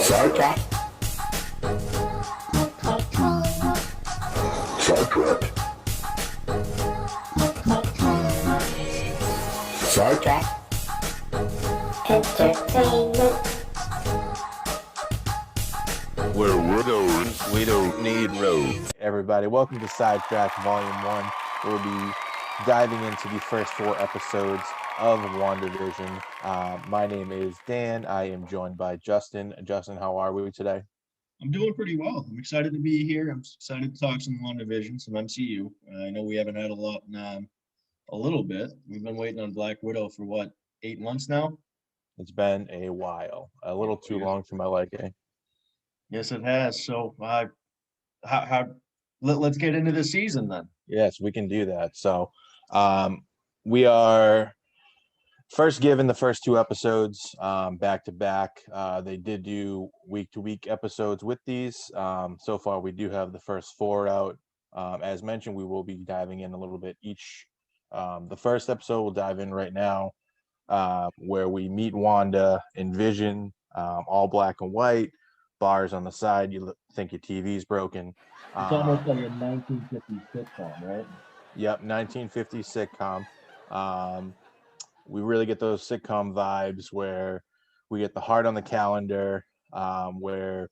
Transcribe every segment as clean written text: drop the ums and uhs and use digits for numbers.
Sidetrack. Sidetrack. Sidetrack. Entertainment. We're widows, we don't need roads. Everybody, welcome to Sidetrack Volume 1. We'll be diving into the first 4 episodes of WandaVision. My name is Dan. I am joined by Justin. Justin, how are we today? I'm doing pretty well. I'm excited to be here. I'm excited to talk some WandaVision, some MCU. I know we haven't had a lot in a little bit. We've been waiting on Black Widow for what, 8 months now? It's been a while, a little too long for my liking. Yes, it has. So, let's get into the season then. Yes, we can do that. So, we are first given the first 2 episodes back to back. They did do week-to-week episodes with these. So far, we do have the first 4 out. As mentioned, we will be diving in a little bit each. The first episode we'll dive in right now, where we meet Wanda and Vision, all black and white, bars on the side. You think your TV's broken. It's almost like a 1950s sitcom, right? Yep, 1950s sitcom. We really get those sitcom vibes where we get the heart on the calendar, where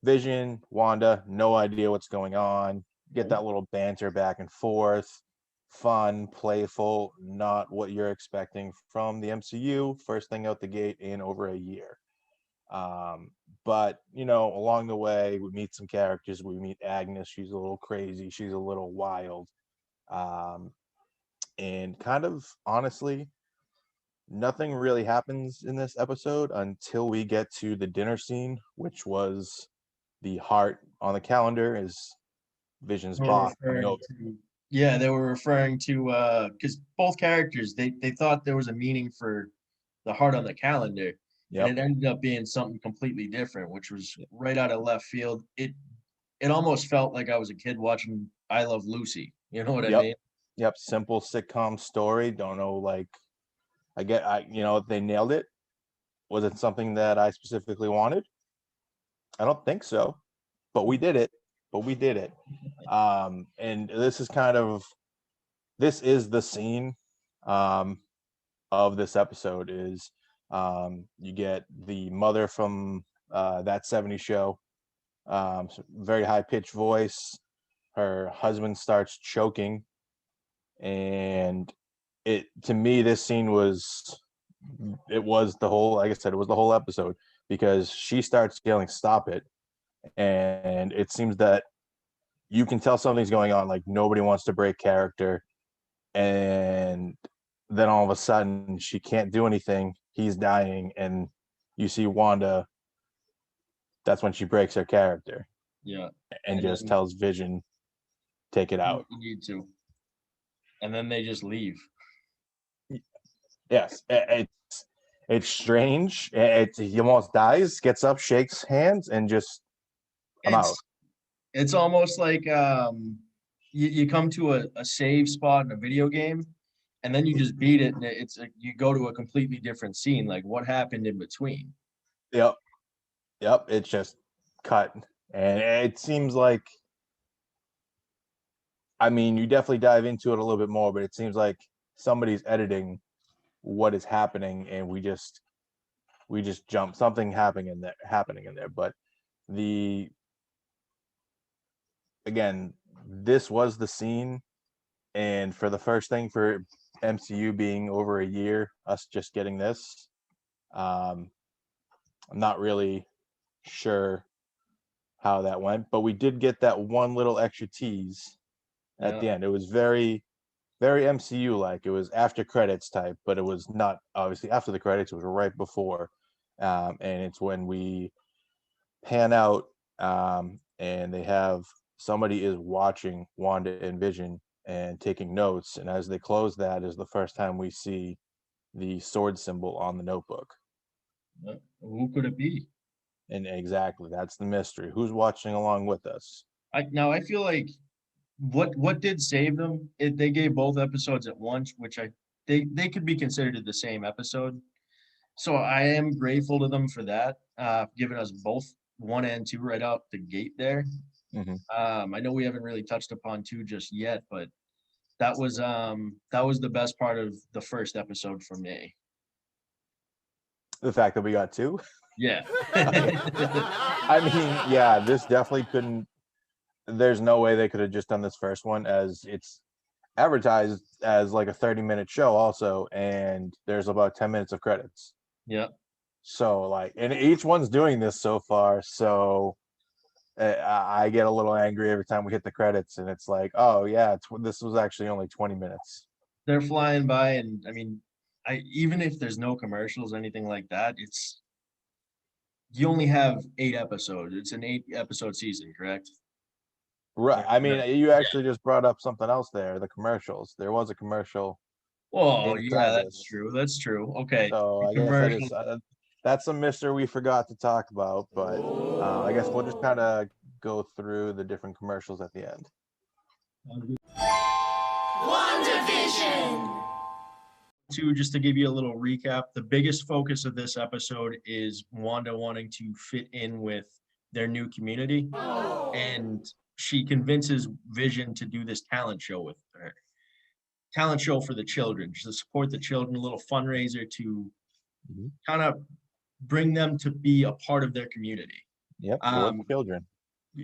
Vision, Wanda, no idea what's going on, get that little banter back and forth, fun, playful, not what you're expecting from the MCU, first thing out the gate in over a year. But, you know, along the way, we meet some characters. We meet Agnes. She's a little crazy. She's a little wild. And kind of, honestly, nothing really happens in this episode until we get to the dinner scene, which was the heart on the calendar is Vision's boss. Yeah, they were referring to because both characters they thought there was a meaning for the heart on the calendar. Yep. And it ended up being something completely different, which was right out of left field. It almost felt like I was a kid watching I Love Lucy. You know what I mean? Yep, simple sitcom story. Don't know, like, they nailed it. Was it something that I specifically wanted? I don't think so, but we did it. And this is the scene of this episode is you get the mother from That 70s Show, very high-pitched voice. Her husband starts choking, and to me, this scene was the whole, like I said, it was the whole episode, because she starts yelling, "Stop it." And it seems that you can tell something's going on, like nobody wants to break character. And then all of a sudden she can't do anything. He's dying, and you see Wanda. That's when she breaks her character. Yeah. And just tells Vision, take it out. You need to. And then they just leave. Yes. It's strange. He almost dies, gets up, shakes hands, and just I'm out. It's almost like you come to a save spot in a video game, and then you just beat it, and it's like you go to a completely different scene. Like, what happened in between? Yep. It's just cut, and it seems like, I mean, you definitely dive into it a little bit more, but it seems like somebody's editing what is happening, and we just jump something happening in there. But again, this was the scene, and for the first thing for MCU being over a year, us just getting this, I'm not really sure how that went, but we did get that one little extra tease at the end. It was very, very MCU like. It was after credits type, but it was not obviously after the credits. It was right before, and it's when we pan out, and they have somebody is watching Wanda and Vision and taking notes, and as they close, that is the first time we see the sword symbol on the notebook. Who could it be? And exactly, that's the mystery. Who's watching along with us? I feel like what did save them? They gave both episodes at once, which they could be considered the same episode. So I am grateful to them for that, giving us both 1 and 2 right out the gate there. Hmm. I know we haven't really touched upon 2 just yet, but that was the best part of the first episode for me. The fact that we got 2. Yeah. I mean, yeah, this definitely couldn't. There's no way they could have just done this first one, as it's advertised as like a 30-minute show also, and there's about 10 minutes of credits. Yeah. So like, and each one's doing this so far, so I get a little angry every time we hit the credits, and it's like, oh yeah, this was actually only 20 minutes. They're flying by, and I mean, even if there's no commercials, anything like that, you only have 8 episodes. It's an 8-episode season, correct? Right. I mean, Yeah. you actually just brought up something else there, the commercials. There was a commercial Oh, yeah, inside that's this. true. That's true. Okay. So The I guess that commercial. is that's a mystery we forgot to talk about, but I guess we'll just kind of go through the different commercials at the end. WandaVision! Just to give you a little recap, the biggest focus of this episode is Wanda wanting to fit in with their new community, and she convinces Vision to do this talent show with her. Talent show for the children, just to support the children, a little fundraiser to kind of bring them to be a part of their community. Yep, for the children.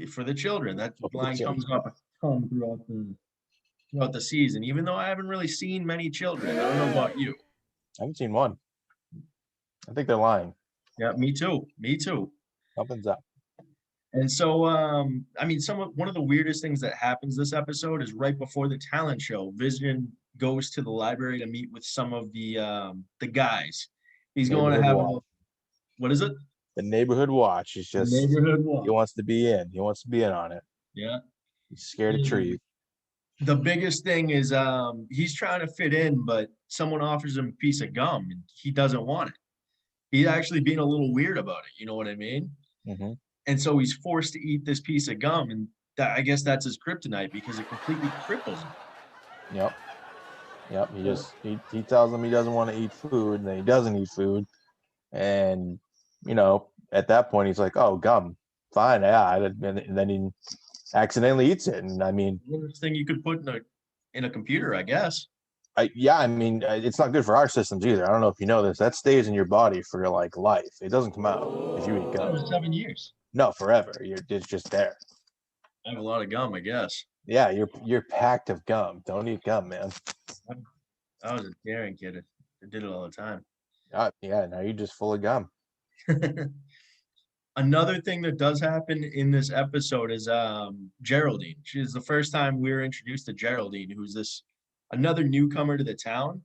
For the children, that For the line comes up a ton throughout the season, even though I haven't really seen many children. I don't know about you. I haven't seen one. I think they're lying. Yeah, me too. Me too. Something's up. And so, I mean, one of the weirdest things that happens this episode is right before the talent show, Vision goes to the library to meet with some of the guys. He's going to have what is it? The neighborhood watch. He's just Neighborhood watch. He wants to be in. He wants to be in on it. Yeah. He's scared of trees. The biggest thing is he's trying to fit in, but someone offers him a piece of gum and he doesn't want it. He's actually being a little weird about it. You know what I mean? Mm-hmm. And so he's forced to eat this piece of gum, and I guess that's his kryptonite because it completely cripples him. Yep. He tells him he doesn't want to eat food, and then he doesn't eat food, and at that point he's like, "Oh, gum, fine, yeah." And then he accidentally eats it, and I mean, worst thing you could put in a computer, I guess. It's not good for our systems either. I don't know if you know this. That stays in your body for like life. It doesn't come out if you eat gum. 7 years. No, forever. It's just there. I have a lot of gum, I guess. Yeah, you're packed of gum. Don't eat gum, man. I was a daring kid. I did it all the time. Yeah, now you're just full of gum. Another thing that does happen in this episode is Geraldine. She's the first time we were introduced to Geraldine, who's another newcomer to the town.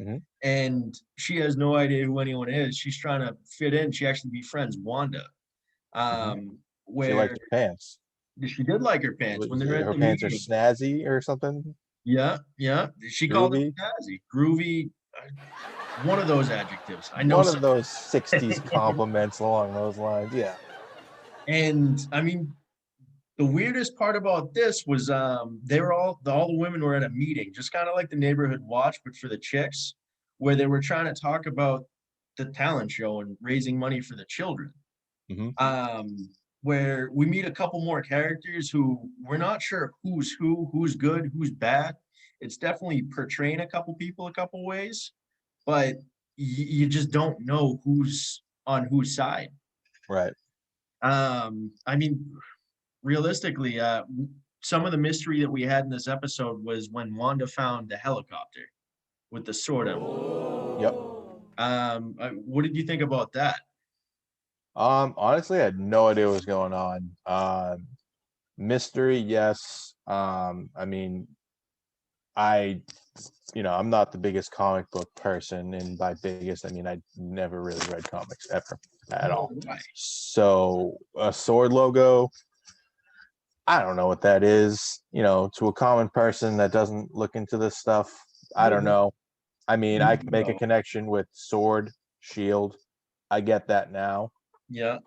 Mm-hmm. And she has no idea who anyone is. She's trying to fit in. She actually befriends Wanda. Where she liked her pants. She did like her pants when they're her pants are snazzy or something. Yeah. She called it snazzy, groovy. One of those adjectives. I know one of those 60s compliments along those lines. Yeah. And I mean, the weirdest part about this was they were all the women were at a meeting, just kind of like the neighborhood watch, but for the chicks, where they were trying to talk about the talent show and raising money for the children. Mm-hmm. Where we meet a couple more characters who we're not sure who's good, who's bad. It's definitely portraying a couple people a couple ways, but you just don't know who's on whose side. Right. I mean, realistically, some of the mystery that we had in this episode was when Wanda found the helicopter with the sword emblem. Yep. What did you think about that? Honestly, I had no idea what was going on. Mystery, yes. I mean, I'm not the biggest comic book person, and by biggest, I mean I never really read comics ever at all. So a sword logo, I don't know what that is. To a common person that doesn't look into this stuff, I don't know. I mean, I can make a connection with sword, shield. I get that now. Yeah.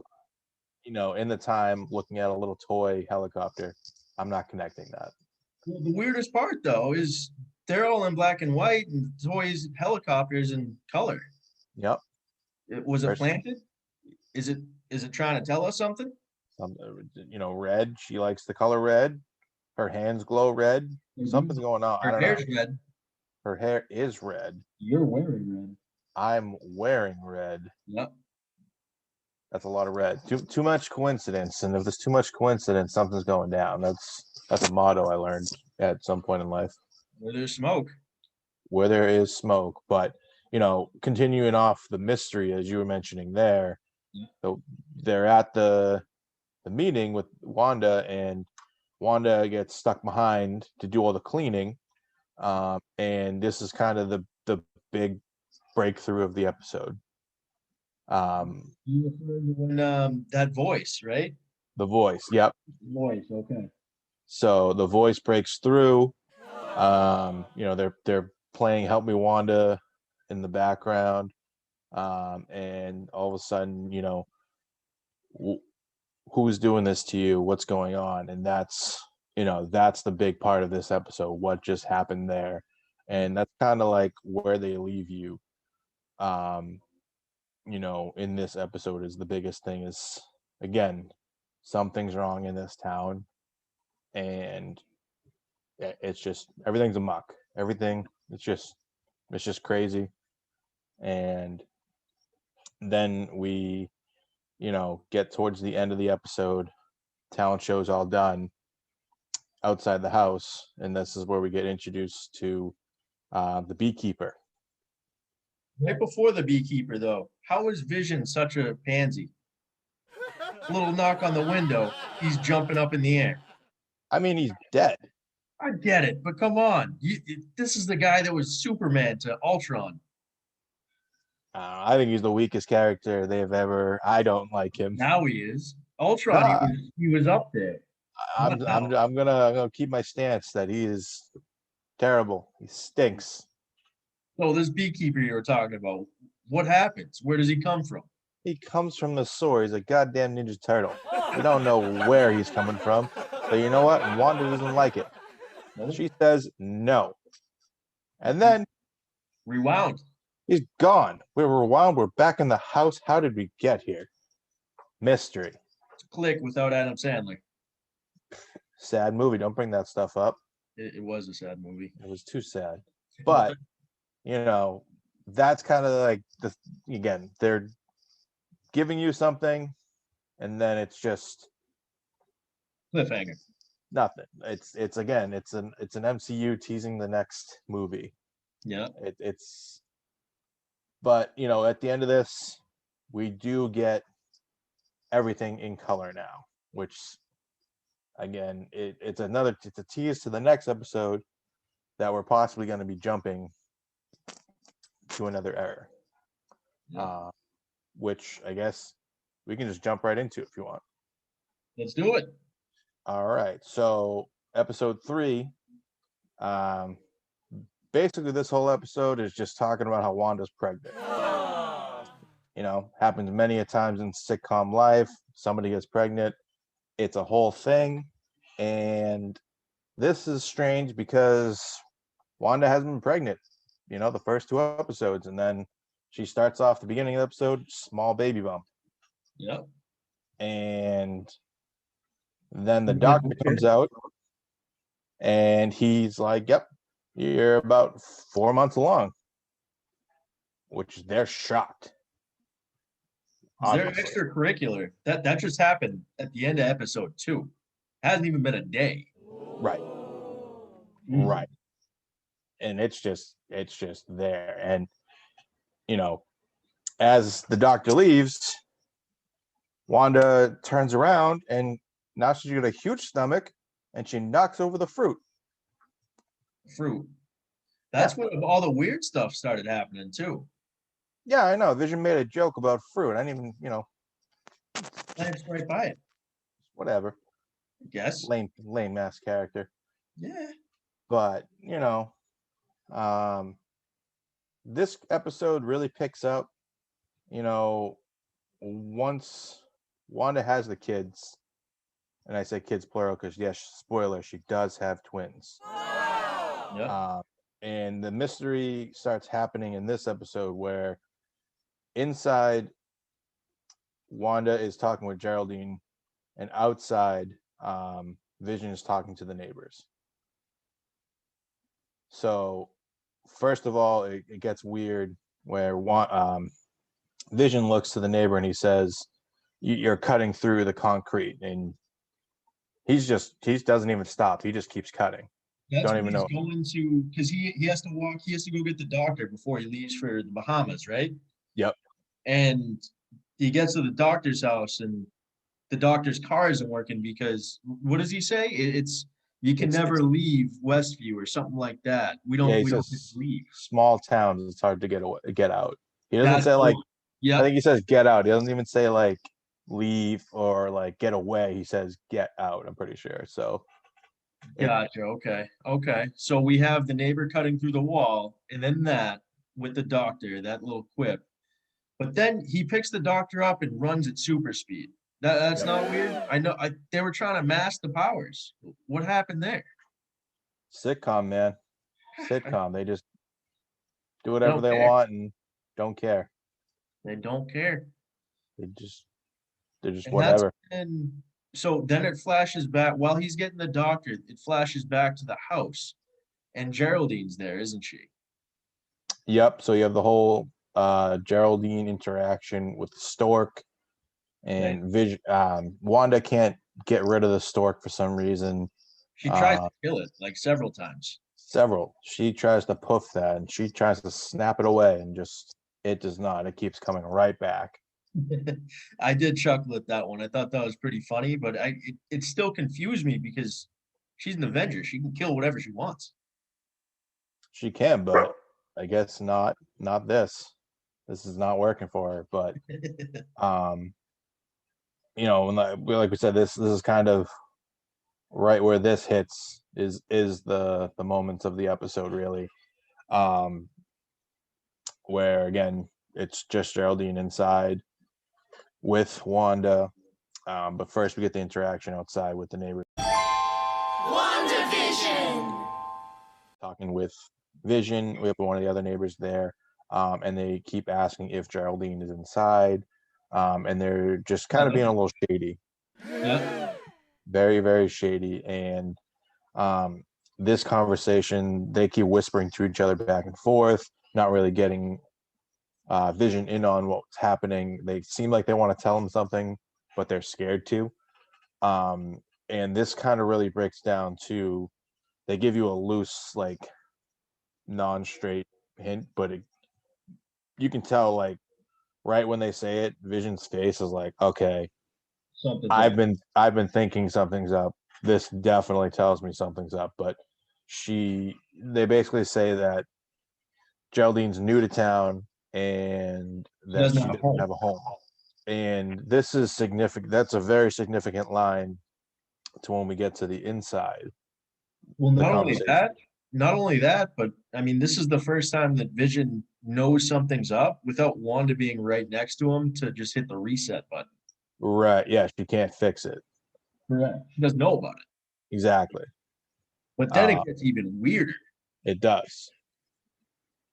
In the time looking at a little toy helicopter, I'm not connecting that. Well, the weirdest part though is they're all in black and white, and toys, helicopters in color. Yep. Was it First, planted? Is it trying to tell us something? some, red. She likes the color red. Her hands glow red. Something's going on. I Her don't know. hair's red. Her hair is red. You're wearing red. I'm wearing red. Yep. That's a lot of red. Too much coincidence. And if there's too much coincidence, something's going down. That's a motto I learned at some point in life. Where there's smoke. Where there is smoke. But continuing off the mystery as you were mentioning there, so they're at the meeting with Wanda, and Wanda gets stuck behind to do all the cleaning. And this is kind of the big breakthrough of the episode. You referring to when that voice, right? The voice, yep. Voice, okay. So the voice breaks through. They're playing "Help Me, Wanda" in the background, and all of a sudden, who's doing this to you? What's going on? And that's the big part of this episode. What just happened there? And that's kind of like where they leave you. In this episode is the biggest thing is, again, something's wrong in this town, and it's just everything's a muck. Everything it's just crazy. And then we get towards the end of the episode, talent show's all done outside the house, and this is where we get introduced to the beekeeper. Right before the beekeeper, though, how is Vision such a pansy? Little knock on the window, he's jumping up in the air. I mean, he's dead. I get it, but come on. This is the guy that was Superman to Ultron. I think he's the weakest character they've ever. I don't like him. Now he is. Ultron, he was up there. I'm gonna keep my stance that he is terrible. He stinks. So this beekeeper you were talking about, what happens? Where does he come from? He comes from the sewer. He's a goddamn Ninja Turtle. We don't know where he's coming from. But you know what? Wanda doesn't like it. She says no. And then Rewound. he's gone. We're rewound. We're back in the house. How did we get here? Mystery. Click without Adam Sandler. Sad movie. Don't bring that stuff up. It was a sad movie. It was too sad. But, that's kind of like they're giving you something, and then it's just cliffhanger. Nothing. It's an MCU teasing the next movie. Yeah. But at the end of this, we do get everything in color now, which again, it's a tease to the next episode that we're possibly going to be jumping to another era. Yeah. Which I guess we can just jump right into if you want. Let's do it. All right. So episode 3, basically this whole episode is just talking about how Wanda's pregnant. Happens many a times in sitcom life. Somebody gets pregnant. It's a whole thing. And this is strange because Wanda hasn't been pregnant, the first 2 episodes. And then she starts off the beginning of the episode, small baby bump. Yep. And then the doctor comes out and he's like, yep, you're about 4 months along, which they're shocked. They're extracurricular. That just happened at the end of episode 2. Hasn't even been a day. Right. Right. And it's just there. And, as the doctor leaves, Wanda turns around and now she's got a huge stomach and she knocks over the fruit. That's when all the weird stuff started happening too. Yeah, I know. Vision made a joke about fruit. I didn't even, Glanced right by it. Whatever. I guess. Lame ass character. Yeah. But, this episode really picks up, once Wanda has the kids, and I say kids plural because, yes, spoiler, she does have twins. Yep. And the mystery starts happening in this episode where inside, Wanda is talking with Geraldine, and outside, Vision is talking to the neighbors. So, first of all, it gets weird where Vision looks to the neighbor and he says, "You're cutting through the concrete," and he doesn't even stop. He just keeps cutting. That's Don't when even he's know. going to, because he has to walk, he has to go get the doctor before he leaves for the Bahamas, right? Yep. And he gets to the doctor's house and the doctor's car isn't working because what does he say? It's you can It's never leave Westview or something like that. We yeah. don't He we don't get says to leave. small towns. It's hard to get out. He doesn't That's say like. I yeah, think he says get out. He doesn't even say like leave or like get away. He says get out. I'm pretty sure. So gotcha. Okay. Okay. So we have the neighbor cutting through the wall, and then that with the doctor, that little quip. But then he picks the doctor up and runs at super speed. That's not weird. I know they were trying to mask the powers. What happened there? sitcom, man, sitcom. They just do They whatever don't they care. want and don't care. They don't care. They just they're just And that's whatever. and so then it flashes back while he's getting the doctor, it flashes back to the house. And Geraldine's there, isn't she? Yep. So you have the whole Geraldine interaction with the stork Right. and Vision. Wanda can't get rid of the stork for some reason. She tries Uh, to kill it like several times. several. She tries to poof that and she tries to snap it away and just it does not. It keeps coming right back. I did chuckle at that one. I thought that was pretty funny, but it still confused me because she's an Avenger. She can kill whatever she wants. She can, but I guess not this. This is not working for her. But um, like we said, this is kind of right where this hits is the moments of the episode really. Um, where again it's just Geraldine inside with Wanda. But first we get the interaction outside with the neighbors. WandaVision! Talking with Vision. We have one of the other neighbors there. And they keep asking if Geraldine is inside. And they're just kind of being a little shady. Yeah. Very, very shady. And this conversation, they keep whispering to each other back and forth, not really getting Vision in on what's happening. They seem like they want to tell him something, but they're scared to. And this kind of really breaks down to they give you a loose, like non-straight hint, but you can tell like right when they say it, Vision's face is like, okay, Something's I've up. been thinking something's up. This definitely tells me something's up. But they basically say that Geraldine's new to town and She that doesn't she have a doesn't home. have a home. And this is significant. That's a very significant line to when we get to the inside. Well, The conversation. not only that, but I mean, this is the first time that Vision knows something's up without Wanda being right next to him to just hit the reset button. Right. Yeah, she can't fix it. Correct. She doesn't know about it. Exactly. But then Uh, it gets even weirder. it does.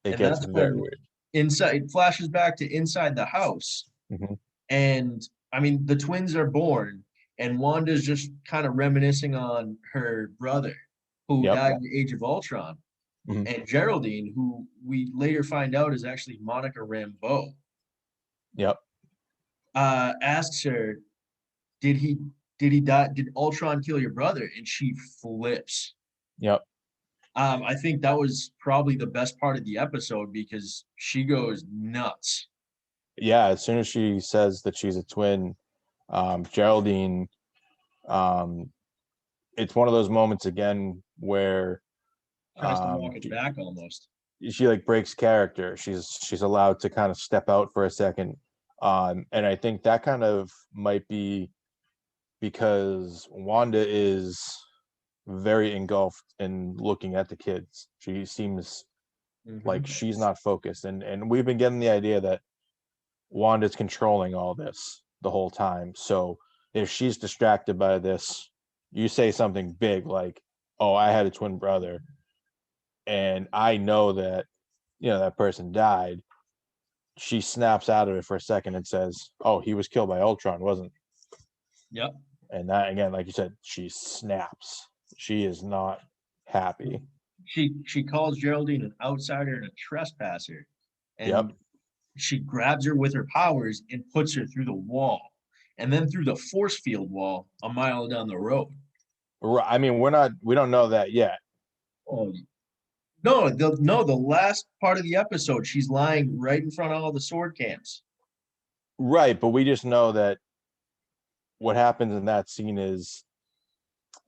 It And gets that's very when weird. inside it flashes back to inside the house. Mm-hmm. And I mean, the twins are born, and Wanda's just kind of reminiscing on her brother who Yep. died in the Age of Ultron. Mm-hmm. And Geraldine, who we later find out is actually Monica Rambeau, Yep. asks her, did he die? Did Ultron kill your brother? And she flips. Yep. I think that was probably the best part of the episode because she goes nuts. Yeah. As soon as she says that she's a twin, Geraldine, um, it's one of those moments again where Tries to walk it back almost. she like breaks character. She's allowed to kind of step out for a second. And I think that kind of might be because Wanda is very engulfed in looking at the kids. She seems like she's not focused. And we've been getting the idea that Wanda's controlling all this the whole time. So if she's distracted by this, you say something big like, "Oh, I had a twin brother, and I know that that person died." she snaps out of it for a second and says, "Oh, he was killed by Ultron, wasn't he?" Yep. And that, again, like you said, she snaps. She is not happy. She calls Geraldine an outsider and a trespasser, Yep. and she grabs her with her powers and puts her through the wall, and then through the force field wall a mile down the road. I mean, we don't know that yet. Oh, no, the last part of the episode, she's lying right in front of all the sword camps. Right, but we just know that what happens in that scene is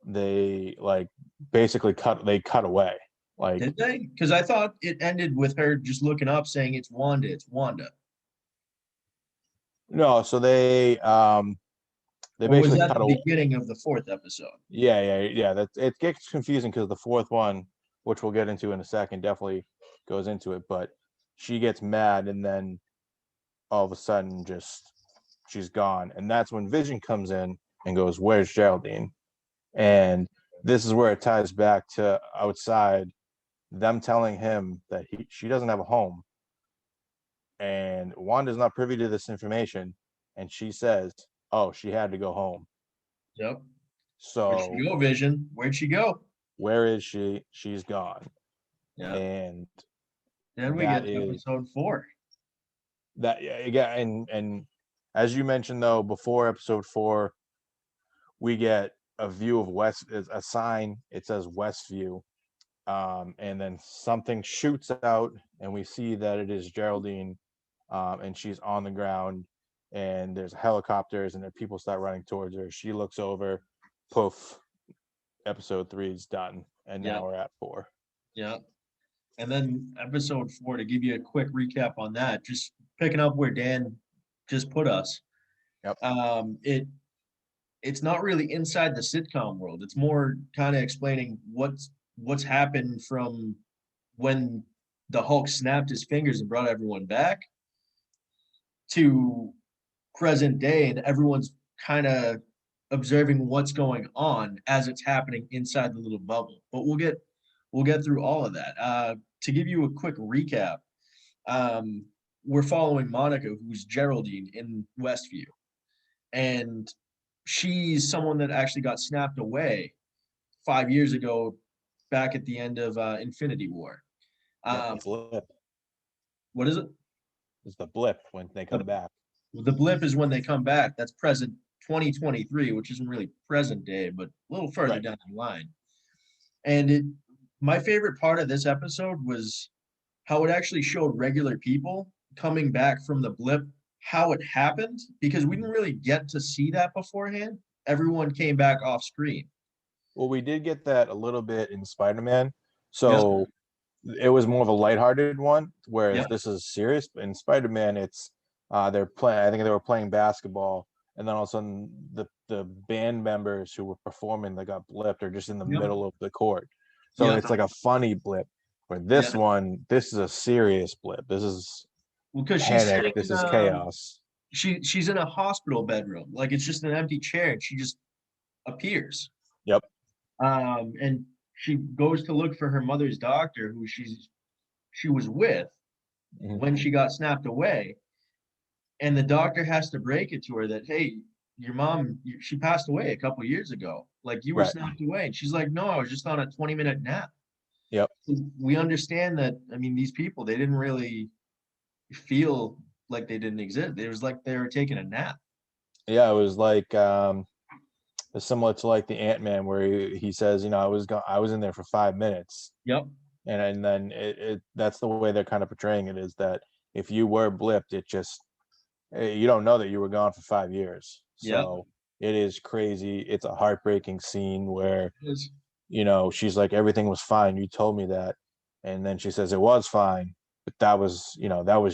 they like basically cut away. Like, Did they? Because I thought it ended with her just looking up saying it's Wanda, it's Wanda. no, so they Or was basically that cut the away. beginning of the fourth episode? Yeah. That it gets confusing because the fourth one, which we'll get into in a second, definitely goes into it. But she gets mad, and then all of a sudden, just she's gone, and that's when Vision comes in and goes, "Where's Geraldine?" And this is where it ties back to outside, them telling him that she doesn't have a home, and Wanda's not privy to this information, and she says, "Oh, she had to go home." Yep. Where'd So she go, Vision? Where'd she go? where is she? She's gone. Yeah. And Then we that get to is episode 4. that, yeah, again, and as you mentioned though, before episode 4, we get a view of West, a sign, it says Westview. And then something shoots out, and we see that it is Geraldine, and she's on the ground, and there's helicopters, and then people start running towards her. She looks over, poof, episode 3 is done, and Yeah. now we're at 4. Yeah. And then episode 4, to give you a quick recap on that, just picking up where Dan just put us. Yep. It's not really inside the sitcom world. It's more kind of explaining what's happened from when the Hulk snapped his fingers and brought everyone back to present day, and everyone's kind of observing what's going on as it's happening inside the little bubble. But we'll get through all of that. To give you a quick recap, we're following Monica, who's Geraldine in Westview, and she's someone that actually got snapped away 5 years ago, back at the end of Infinity War. The blip What is it? is the blip when they come back. The blip is when they come back. That's present 2023, which isn't really present day, but a little further Right. down the line. And my favorite part of this episode was how it actually showed regular people coming back from the blip, how it happened, because we didn't really get to see that beforehand. Everyone came back off screen. Well, we did get that a little bit in Spider-Man. So it was more of a lighthearted one, whereas this is serious. But in Spider-Man, it's they're playing. I think they were playing basketball, and then all of a sudden, the band members who were performing that got blipped are just in the middle of the court. So it's like a funny blip. Where this one, this is a serious blip. This is because panic. This is chaos. She's in a hospital bedroom, like it's just an empty chair, and she just appears. Yep. And she goes to look for her mother's doctor, who she was with when she got snapped away, and the doctor has to break it to her that, hey, your mom, she passed away a couple years ago, like you were snapped away, and she's like, no, I was just on a 20-minute nap. Yep. We understand that. I mean, these people, they didn't really feel like they didn't exist. It was like they were taking a nap. Yeah, it was like similar to like the Ant-Man, where he says, I was in there for 5 minutes. Yep. And then that's the way they're kind of portraying it, is that if you were blipped, it just, you don't know that you were gone for 5 years. So it is crazy. It's a heartbreaking scene where she's like, everything was fine, you told me that, and then she says it was fine, but that was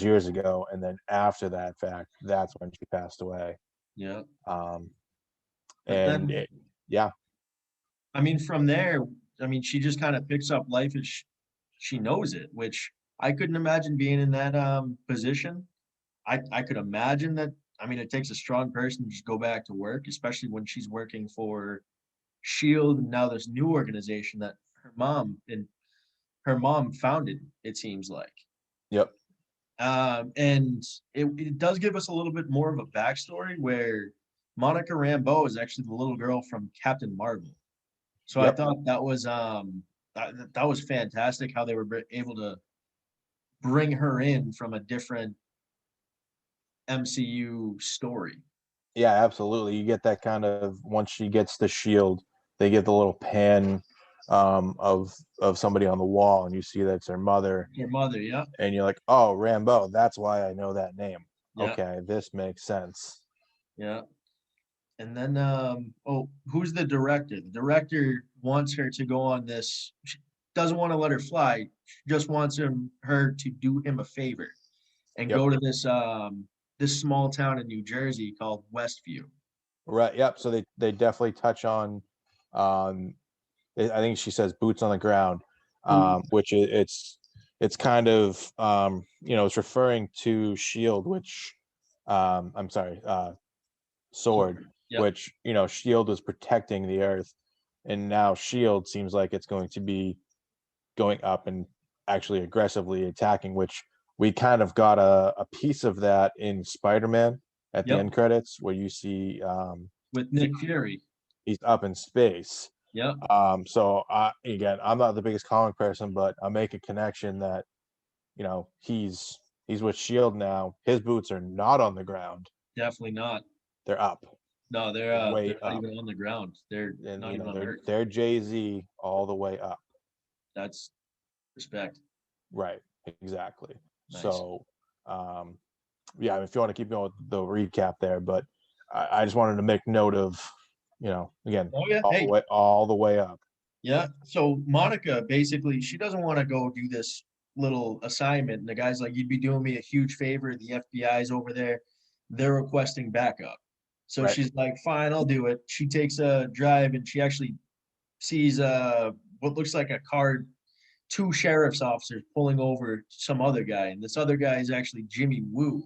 years ago, and then after that fact, that's when she passed away. And I mean, from there, I mean, she just kind of picks up life as she knows it, which I couldn't imagine being in that position. I could imagine that. I mean, it takes a strong person to just go back to work, especially when she's working for Shield, and now this new organization that her mom founded, it seems like. Yep. And it does give us a little bit more of a backstory where Monica Rambeau is actually the little girl from Captain Marvel. So I Yep. thought that was fantastic how they were able to bring her in from a different MCU story. Yeah, absolutely. You get that kind of once she gets the shield, they get the little pan of somebody on the wall, and you see that's her mother, Her mother, yeah, and you're like, oh, Rambo, that's why I know that name. yeah, Okay, this makes sense. yeah. And then, oh, who's the director? The director wants her to go on this. She doesn't want to let her fly. She just wants her to do him a favor and Yep. go to this small town in New Jersey called Westview. Right. Yep. So they definitely touch on, um, I think she says boots on the ground, which it's kind of it's referring to Shield, which I'm sorry, Sword, Yep. which Shield was protecting the Earth, and now Shield seems like it's going to be going up and actually aggressively attacking, which we kind of got a piece of that in Spider-Man at the Yep. end credits, where you see With Nick Fury. he's up in space. Yep. So again, I'm not the biggest comic person, but I make a connection that he's with Shield now. His boots are not on the ground; Definitely not. they're up, No, way they're not up, even on the ground. They're and not even on Earth. they're Jay-Z all the way up. That's respect. Right, exactly. Nice. So, yeah, I mean, if you want to keep going with the recap there, but I just wanted to make note of, again, Oh yeah. Hey, all the way up. yeah. So Monica basically she doesn't want to go do this little assignment. And the guy's like, you'd be doing me a huge favor. The FBI's over there. They're requesting backup. So Right. she's like, fine, I'll do it. She takes a drive and she actually sees what looks like a car, two sheriff's officers pulling over some other guy. And this other guy is actually Jimmy Woo.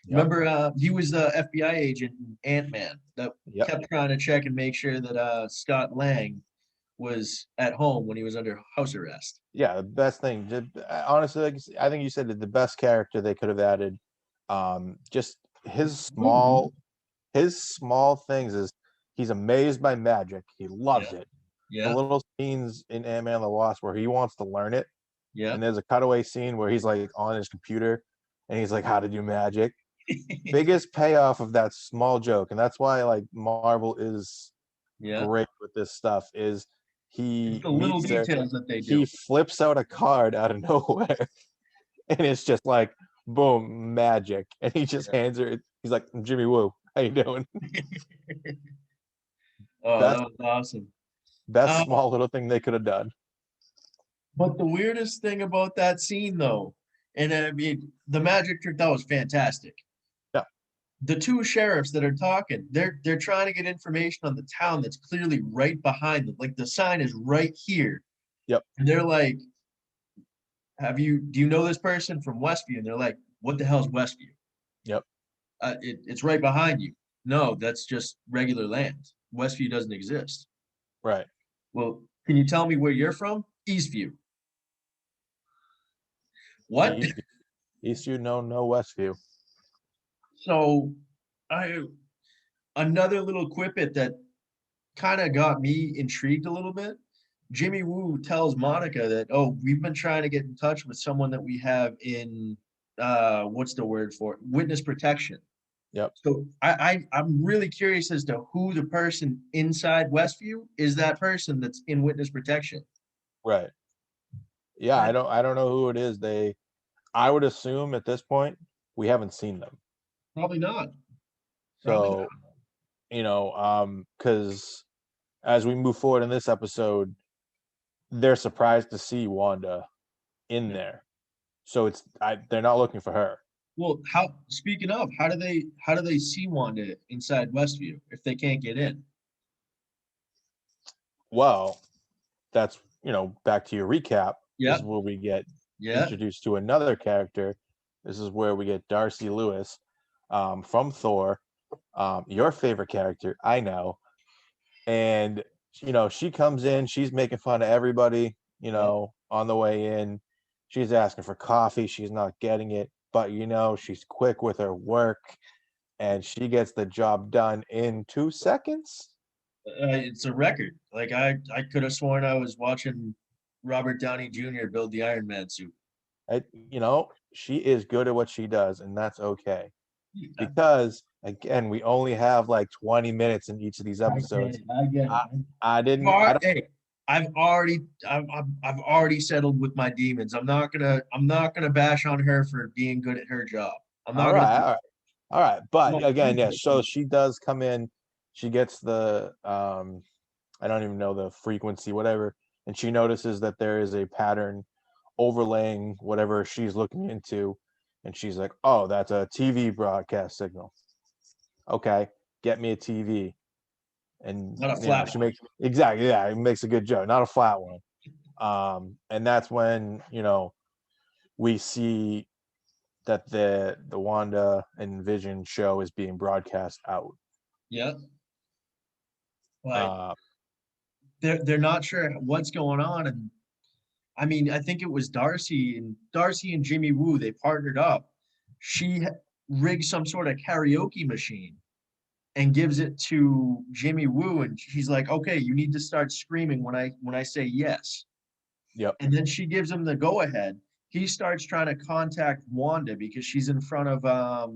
Yep. Remember, he was the FBI agent in Ant-Man that Yep. kept trying to check and make sure that Scott Lang was at home when he was under house arrest. Yeah, the best thing, honestly, like, I think you said it, the best character they could have added. Just his small things is he's amazed by magic. He loves Yeah, it. The yeah, little scenes in Ant-Man and the Wasp where he wants to learn it, yeah. and there's a cutaway scene where he's like on his computer and he's like how to do magic. Biggest payoff of that small joke, and that's why like Marvel is Yeah. great with this stuff, is It's he the little meets her, details that they he do. flips out a card out of nowhere and it's just like boom, magic, and he just hands her it. He's like, Jimmy Woo, how you doing? Oh, that best was awesome. best Uh, small little thing they could have done. but the weirdest thing about that scene, though, and I mean, the magic trick that was fantastic. Yeah. The two sheriffs that are talking, they're trying to get information on the town that's clearly right behind them. Like the sign is right here. Yep. And they're like, do you know this person from Westview? And they're like, what the hell's Westview? Yep. It's right behind you. No, that's just regular land. Westview doesn't exist. Right. Well, can you tell me where you're from? Eastview. What? Eastview, no Westview. So I another little quippet that kind of got me intrigued a little bit. Jimmy Woo tells Monica that, oh, we've been trying to get in touch with someone that we have in what's the word for it? Witness protection. Yep. So I'm really curious as to who the person inside Westview is, that person that's in witness protection. Right. Yeah, I don't know who it is. I would assume at this point we haven't seen them. Probably not. Probably not. So, because as we move forward in this episode, they're surprised to see Wanda in there. So they're not looking for her. Well, speaking of, how do they see Wanda inside Westview if they can't get in? Well, that's back to your recap. Yeah. This is where we get Yeah. introduced to another character. This is where we get Darcy Lewis from Thor, your favorite character, I know. And she comes in, she's making fun of everybody, on the way in. She's asking for coffee, she's not getting it. but she's quick with her work, and she gets the job done in 2 seconds. It's a record. Like I could have sworn I was watching Robert Downey Jr. build the Iron Man suit. She is good at what she does, and that's okay. Because again, we only have like 20 minutes in each of these episodes. I get it. I didn't. Hey, I've already settled with my demons. I'm not gonna bash on her for being good at her job. I'm not gonna. All right. But again, yeah. So she does come in. She gets the I don't even know the frequency, whatever, and she notices that there is a pattern overlaying whatever she's looking into, and she's like, "Oh, that's a TV broadcast signal. Okay, get me a TV." And Not a flat she one. makes exactly, yeah, it makes a good joke, not a flat one. And that's when we see that the Wanda and Vision show is being broadcast out. Yeah. Like they're not sure what's going on, and I mean, I think it was Darcy and Jimmy Woo. They partnered up. She rigged some sort of karaoke machine and gives it to Jimmy Woo, and she's like, "Okay, you need to start screaming when I say yes." Yep. And then she gives him the go ahead. He starts trying to contact Wanda because she's in front of I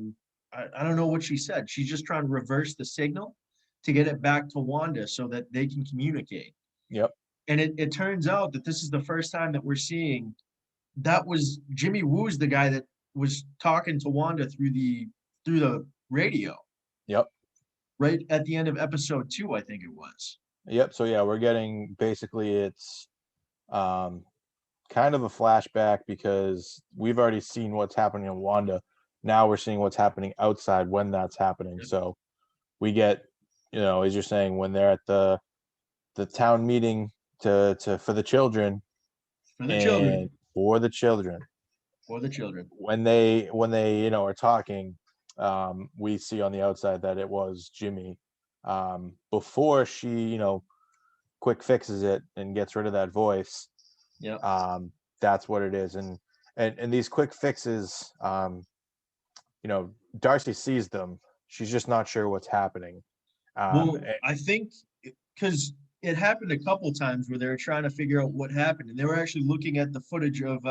don't know what she said. She's just trying to reverse the signal to get it back to Wanda so that they can communicate. Yep. And it turns out that this is the first time that we're seeing that was Jimmy Woo's the guy that was talking to Wanda through the radio. Yep. Right at the end of episode 2, I think it was. Yep. So yeah, we're getting basically it's kind of a flashback because we've already seen what's happening in Wanda. Now we're seeing what's happening outside when that's happening. Yep. So we get, as you're saying, when they're at the town meeting for the children. For the children. For the children. For the children. When they are talking, we see on the outside that it was Jimmy. Before she, quick fixes it and gets rid of that voice. Yeah. That's what it is. And these quick fixes, Darcy sees them. She's just not sure what's happening. Well, I think because it happened a couple times where they were trying to figure out what happened, and they were actually looking at the footage of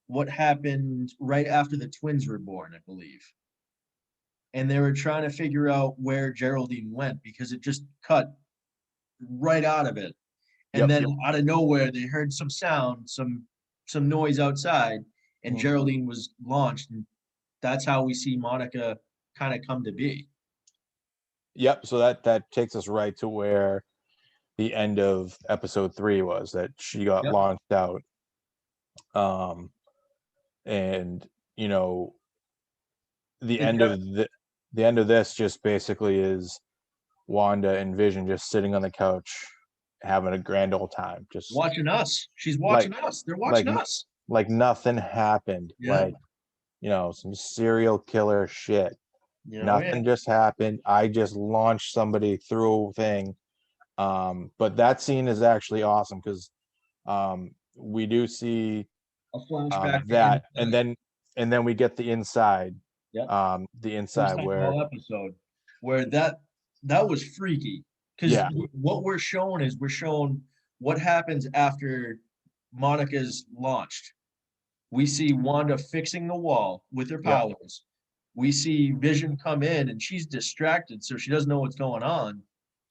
what happened right after the twins were born, I believe. And they were trying to figure out where Geraldine went because it just cut right out of it. And then out of nowhere, they heard some sound, some noise outside, and Geraldine was launched. And that's how we see Monica kind of come to be. Yep. So that takes us right to where the end of episode 3 was, that she got launched out. And the end of this just basically is Wanda and Vision just sitting on the couch having a grand old time, just watching us. She's watching us. They're watching us. Like nothing happened. Yeah. Like some serial killer shit. Nothing just happened. I just launched somebody through a thing. But that scene is actually awesome because we do see a flashback that, and then we get the inside. Yeah. The inside where episode where that was freaky because what we're showing is what happens after Monica's launched. We see Wanda fixing the wall with her powers. We see Vision come in and she's distracted, so she doesn't know what's going on.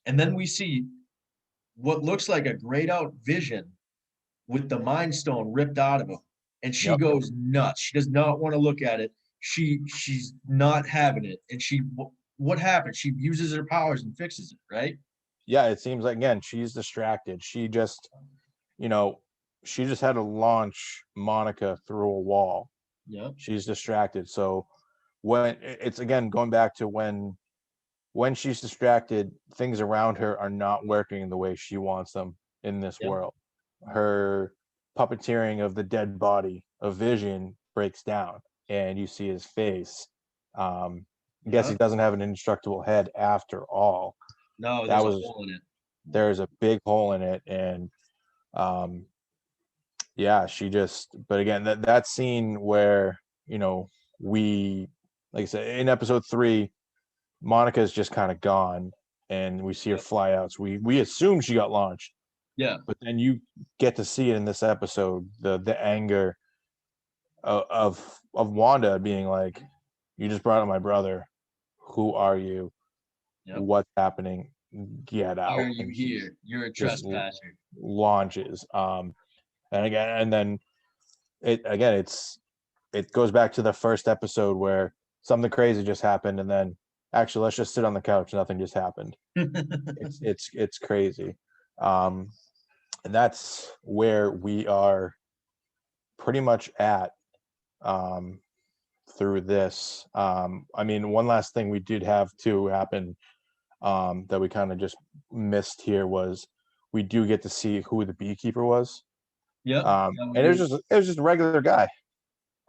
And then we see what looks like a grayed out Vision with the Mind Stone ripped out of him. And she goes nuts. She does not want to look at it. She's not having it. And what happens? She uses her powers and fixes it, right? Yeah, it seems like, again, she's distracted. She just, she just had to launch Monica through a wall. Yeah. She's distracted. So when it's, again, going back to when she's distracted, things around her are not working the way she wants them in this world. Her puppeteering of the dead body of Vision breaks down, and you see his face. I guess he doesn't have an indestructible head after all. No, there's a hole in it. There's a big hole in it, and she just. But again, that scene where we, like I said, in episode 3, Monica's just kind of gone, and we see her flyouts. We assume she got launched, Yeah. but then you get to see it in this episode, the anger of Wanda being like, "You just brought up my brother. Who are you? Yep. What's happening? Get out!" Why are you And here? You're a just trespasser. launches. And then it goes back to the first episode where something crazy just happened, and then actually let's just sit on the couch. Nothing just happened. It's crazy. And that's where we are pretty much at through this. I mean, one last thing we did have to happen that we kind of just missed here was we do get to see who the beekeeper was. Yep. And it was just a regular guy,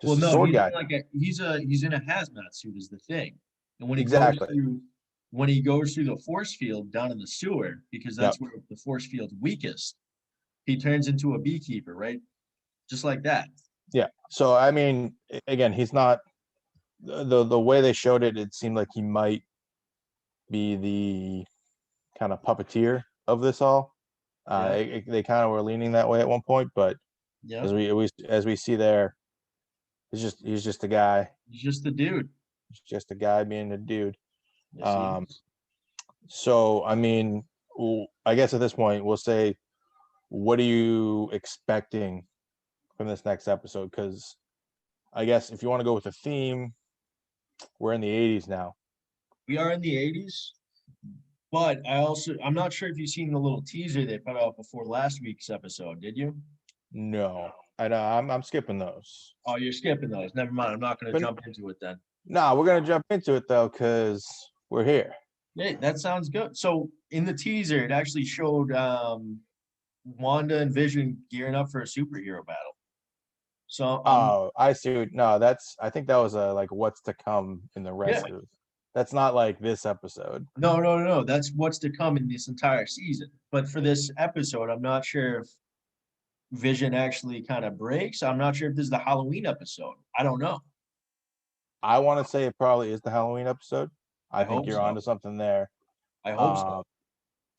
just Well, a no, sword he's guy. in like he's in a hazmat suit is the thing. And Exactly. when he goes through the force field down in the sewer, because that's Yep. where the force field's weakest, he turns into a beekeeper, right? Just like that. Yeah. So I mean, again, he's not the way they showed it. It seemed like he might be the kind of puppeteer of this all. They kind of were leaning that way at one point, but Yeah. as we see there, he's just a guy. He's just a dude. He's just a guy being a dude. Yes, he Um, is. so I mean, I guess at this point we'll say, what are you expecting from this next episode? Because I guess if you want to go with a theme, we're in the 80s now. We are in the 80s, but I'm not sure if you've seen the little teaser they put out before last week's episode. Did you? No, I'm skipping those. Oh, you're skipping those. Never mind. I'm not going to But- jump into it then. No, we're gonna jump into it though, because we're here. Yeah, that sounds good. So in the teaser, it actually showed Wanda and Vision gearing up for a superhero battle. So Oh, I see. No, I think that was like what's to come in the rest of. That's not like this episode. no. That's what's to come in this entire season. But for this episode, I'm not sure if Vision actually kind of breaks. I'm not sure if this is the Halloween episode. I don't know. I want to say it probably is the Halloween episode. I think hope you're so. onto something there. I hope so.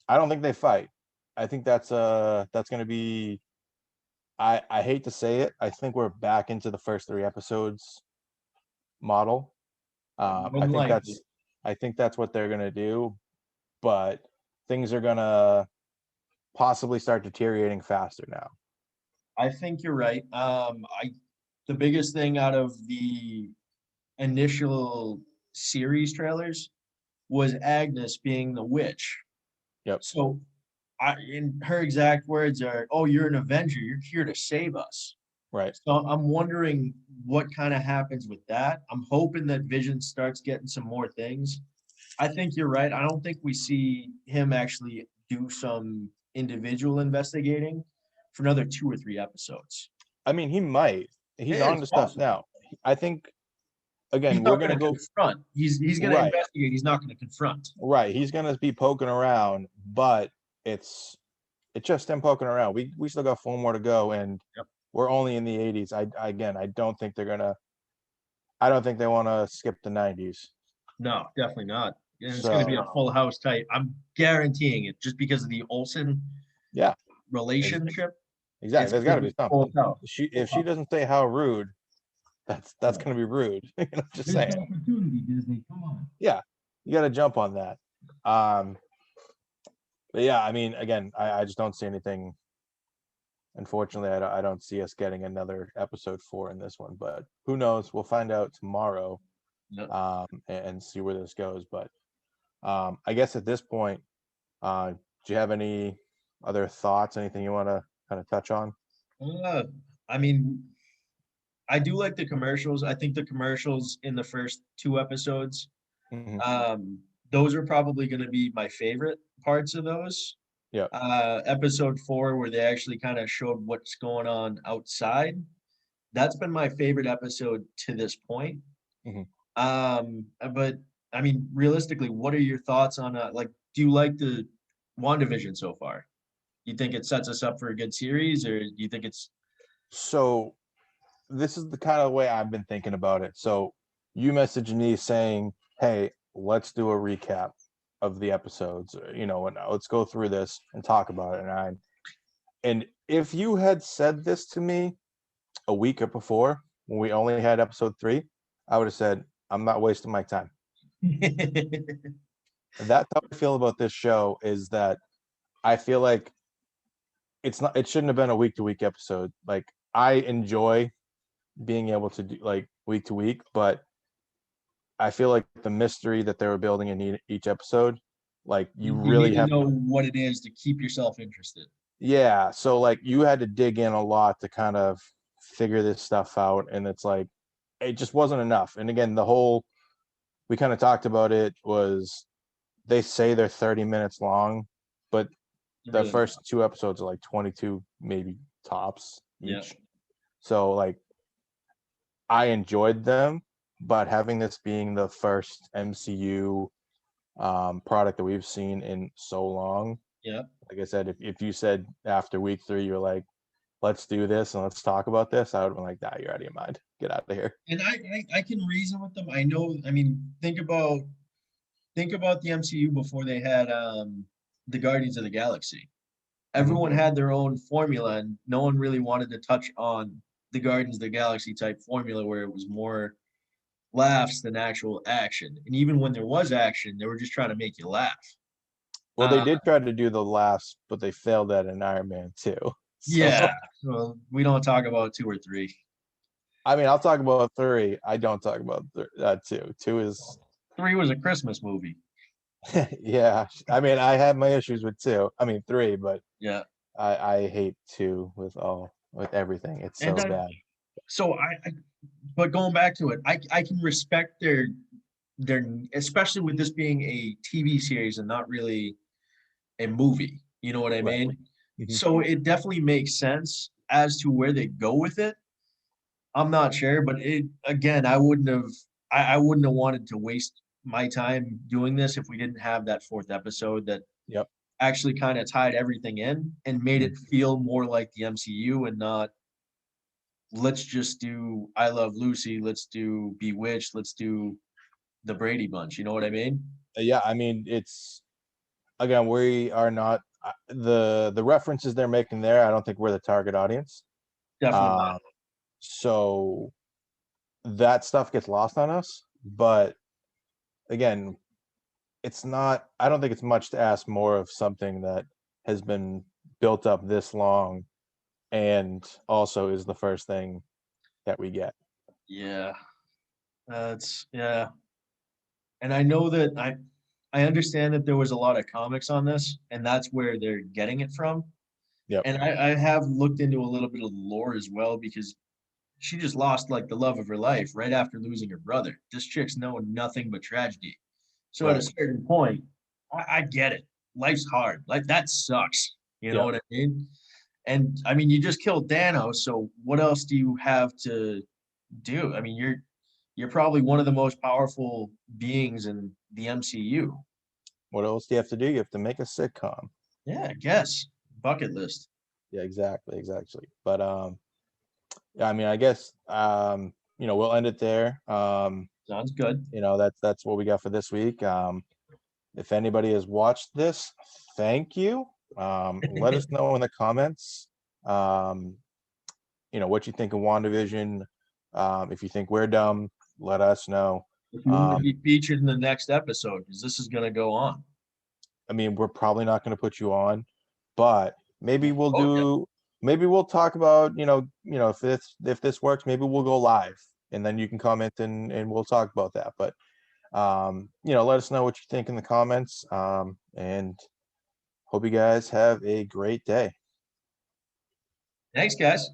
I don't think they fight. I think that's gonna be. I hate to say it. I think we're back into the first 3 episodes model. I think that's what they're gonna do, but things are gonna possibly start deteriorating faster now. I think you're right. The biggest thing out of the initial series trailers was Agnes being the witch. Yep. So in her exact words are, "Oh, you're an Avenger. You're here to save us." Right. So I'm wondering what kind of happens with that. I'm hoping that Vision starts getting some more things. I think you're right. I don't think we see him actually do some individual investigating for another 2 or 3 episodes. I mean, he might. He's Yeah, on it's to stuff possible. now. I think again, He's we're not gonna going to go confront. He's going to Right. investigate. He's not going to confront. right. He's gonna be poking around, but it's just him poking around. We still got 4 more to go, and Yep. we're only in the 80s. I don't think they're gonna. I don't think they want to skip the 90s. No, definitely not. And it's going to be a full house type. I'm guaranteeing it just because of the Olsen Yeah. relationship. Exactly. It's There's got to gonna be be full something. house. If she doesn't say how rude, that's going to be rude. Just saying. Opportunity, Disney. Come on. Yeah, you got to jump on that. But yeah, I mean, again, I just don't see anything. Unfortunately, I don't see us getting another episode 4 in this one, but who knows? We'll find out tomorrow, Yep. and see where this goes. But I guess at this point, do you have any other thoughts? Anything you want to kind of touch on? I mean, I do like the commercials. I think the commercials in the first 2 episodes, Mhm. those are probably going to be my favorite parts of those. Yeah. Episode 4, where they actually kind of showed what's going on outside. That's been my favorite episode to this point. Mhm. But I mean, realistically, what are your thoughts on like? Do you like the WandaVision so far? You think it sets us up for a good series, or do you think it's So this is the kind of way I've been thinking about it. So you messaged me saying, hey, let's do a recap of the episodes, and let's go through this and talk about it. And if you had said this to me a week before, when we only had episode 3, I would have said, I'm not wasting my time. That's how I feel about this show, is that I feel like it shouldn't have been a week-to-week episode. Like, I enjoy being able to do like week to week, but I feel like the mystery that they were building in each episode, like you really need to have know what it is to keep yourself interested. Yeah, so like you had to dig in a lot to kind of figure this stuff out, and it's like it just wasn't enough. And again, we kind of talked about it, was they say they're 30 minutes long, but the Really first 2 episodes are like 22 maybe tops each. Yeah. So like I enjoyed them, but having this being the first MCU product that we've seen in so long, Yeah. like I said, if you said after week 3 you're like, let's do this and let's talk about this, I would have been like, nah, you're out of your mind, get out of here. And I can reason with them. I know. I mean, think about the MCU before they had the Guardians of the Galaxy. Everyone had their own formula, and no one really wanted to touch on the Guardians of the Galaxy type formula where it was more laughs than actual action. And even when there was action, they were just trying to make you laugh. Well, they did try to do the laughs, but they failed at in Iron Man 2. So, Yeah. Well, we don't talk about 2 or 3. I mean, I'll talk about 3. I don't talk about 2. 2 is 3 was a Christmas movie. yeah. I mean, I have my issues with 2. I mean 3, but Yeah. I hate 2 with everything. It's so bad. So but going back to it, I can respect their especially with this being a TV series and not really a movie. You know what I Right. mean? So it definitely makes sense as to where they go with it. I'm not sure, but I wouldn't have wanted to waste my time doing this if we didn't have that 4th episode that Yep. actually kind of tied everything in and made it feel more like the MCU and not, let's just do I Love Lucy, let's do Bewitched, let's do the Brady Bunch. You know what I mean? Yeah, I mean, it's again, we are not the references they're making there. I don't think we're the target audience. Definitely not. So that stuff gets lost on us. But again, I don't think it's much to ask more of something that has been built up this long and also is the first thing that we get. Yeah. Yeah. And I know that I understand that there was a lot of comics on this, and that's where they're getting it from. Yep. And I have looked into a little bit of the lore as well, because she just lost like the love of her life right after losing her brother. This chick's known nothing but tragedy. So at a certain point, I get it. Life's hard. Like that sucks. You know what I mean? And I mean, you just killed Thanos, so what else do you have to do? I mean, you're probably one of the most powerful beings in the MCU. What else do you have to do? You have to make a sitcom. Yeah, I guess. Bucket list. Yeah, exactly. But yeah, I mean, I guess we'll end it there. Sounds good. That's what we got for this week. If anybody has watched this, thank you. Let us know in the comments, what you think of WandaVision. If you think we're dumb, let us know. If you want to be featured in the next episode, because this is going to go on. I mean, we're probably not going to put you on, but maybe maybe we'll talk about, if this works, maybe we'll go live and then you can comment and we'll talk about that. But, let us know what you think in the comments, and hope you guys have a great day. Thanks, guys.